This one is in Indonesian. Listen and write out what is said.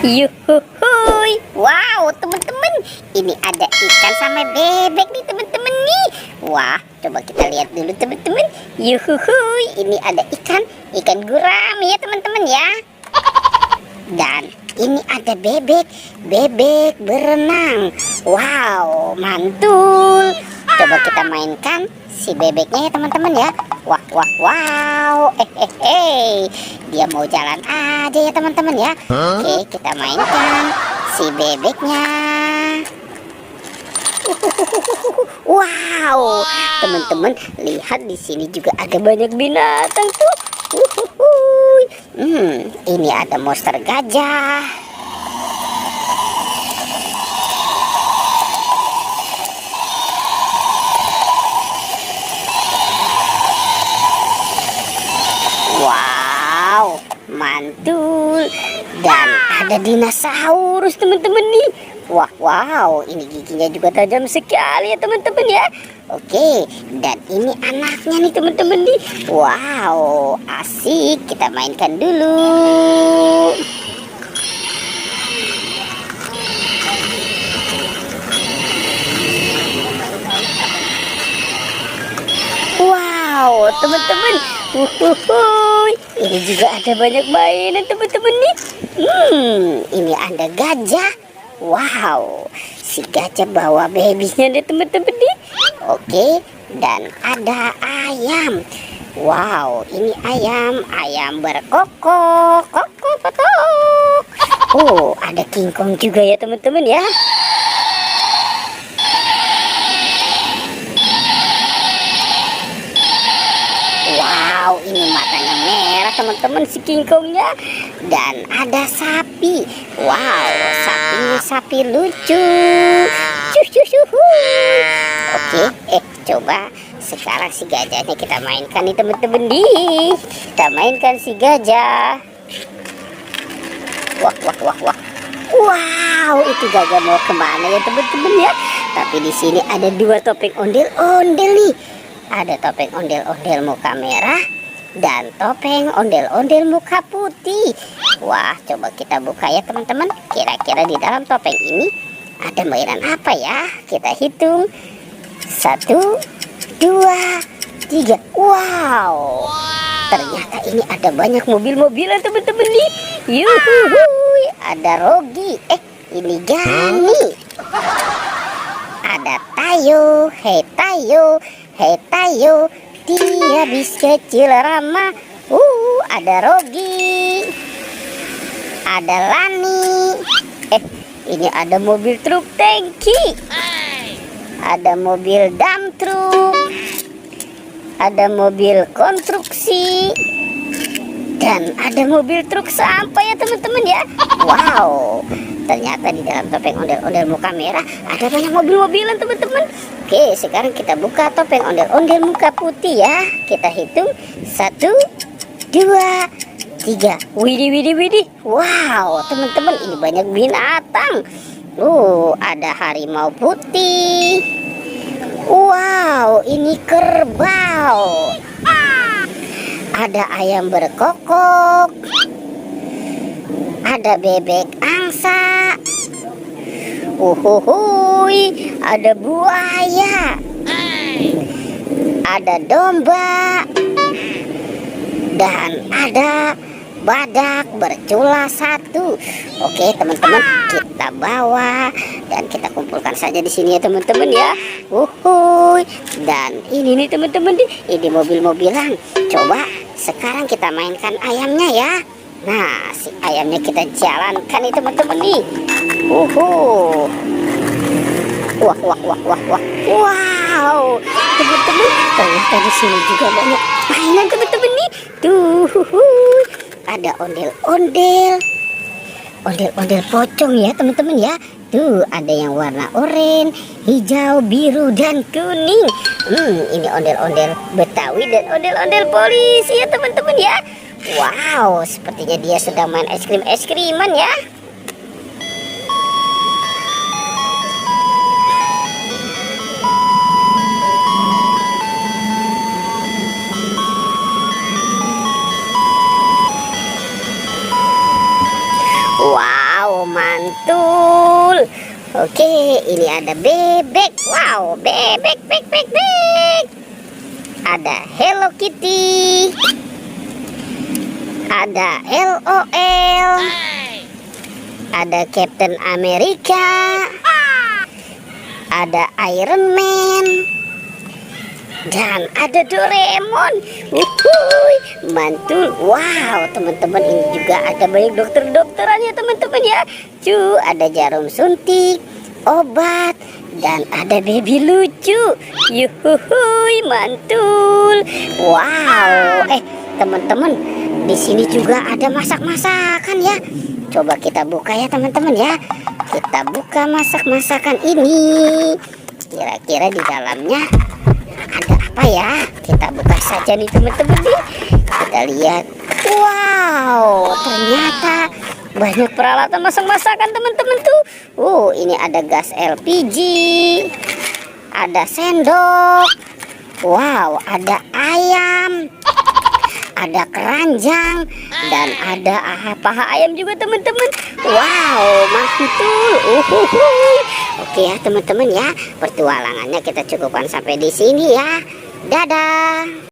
Yuhuhuy. Wow, teman-teman, ini ada ikan sama bebek nih teman-teman nih. Wah, coba kita lihat dulu teman-teman. Yuhuhuy, ini ada ikan gurami ya teman-teman ya. Dan ini ada bebek berenang. Wow, mantul. Coba kita mainkan si bebeknya ya teman-teman ya. Wow. Dia mau jalan aja ya teman-teman ya. Oke, kita mainkan si bebeknya. Wow, teman-teman, lihat di sini juga ada banyak binatang tuh. Ini ada monster gajah. Wow, mantul. Dan ada dinosaurus teman-teman nih. Wow, ini giginya juga tajam sekali ya teman-teman ya. Oke, dan ini anaknya nih teman-teman nih. Wow, asik, kita mainkan dulu. Wow, teman-teman, ini juga ada banyak mainan teman-teman nih. Ini ada gajah. Wow, si gajah bawa babynya deh teman-teman nih. Oke, dan ada ayam. Wow, ini ayam berkokok, kotok. Oh, ada King Kong juga ya teman-teman ya. Wow, ini matanya merah teman-teman si King Kongnya. Dan ada sapi. Wow, sapi lucu. Oke, coba sekarang si gajahnya kita mainkan nih teman-teman nih. Kita mainkan si gajah. Wah. Wow, itu gajah mau kemana ya teman-teman ya? Tapi di sini ada dua topeng ondel-ondel nih. Ada topeng ondel-ondel muka merah dan topeng ondel-ondel muka putih. Wah, coba kita buka ya teman-teman. Kira-kira di dalam topeng ini ada mainan apa ya? Kita hitung. 1, 2, 3. Wow, ternyata ini ada banyak mobil-mobilan teman-teman nih. Yuhuhuy, ada Rogi. Ini Gani. Ada Tayo. Hei Tayo, dia bis kecil ramah. Ada Rogi. Ada Lani. Ini ada mobil truk tangki. Ada mobil dump truk. Ada mobil konstruksi. Dan ada mobil truk sampah ya teman-teman ya. Wow, ternyata di dalam topeng ondel-ondel muka merah ada banyak mobil-mobilan teman-teman. Oke, sekarang kita buka topeng ondel-ondel muka putih ya. Kita hitung. 1, 2, 3. Widih. Wow, teman-teman, ini banyak binatang. Ada harimau putih. Wow, ini kerbau. Ada ayam berkokok. Ada bebek angsa. Ada buaya. Ada domba. Dan ada badak bercula 1. Oke teman-teman, kita bawa dan kita kumpulkan saja di sini ya teman-teman ya. Dan ini nih teman-teman, ini mobil-mobilan. Coba sekarang kita mainkan ayamnya ya. Nah, si ayamnya kita jalankan nih teman-teman nih. Wah. Wow, teman-teman, ternyata di sini juga banyak mainan teman-teman nih. Ada ondel-ondel pocong ya teman-teman ya. Ada yang warna oranye, hijau, biru dan kuning. Ini ondel-ondel Betawi dan ondel-ondel polisi ya teman-teman ya. Wow, sepertinya dia sedang main es-kriman ya. Wow, Wow, mantul. Oke, ini ada bebek. Wow, bebek, bebek, bebek. Ada Hello Kitty. Ada LOL. Ada Captain America. Ada Iron Man. Dan ada Doraemon. Wuhui, mantul. Wow, teman-teman, ini juga ada banyak dokter-dokterannya, teman-teman ya. Ada jarum suntik, obat, dan ada baby lucu. Yuhuhui, mantul. Wow, teman-teman, di sini juga ada masak-masakan ya. Coba kita buka ya, teman-teman ya. Kita buka masak-masakan ini. Kira-kira di dalamnya ada apa ya? Kita buka saja nih, teman-teman nih. Kita lihat. Wow, ternyata banyak peralatan masak-masakan, teman-teman tuh. Ini ada gas LPG. Ada sendok. Wow, ada ayam. Ada keranjang dan ada paha ayam juga, teman-teman. Wow, mantul. Oke ya, teman-teman ya. Petualangannya kita cukupkan sampai di sini ya. Dadah.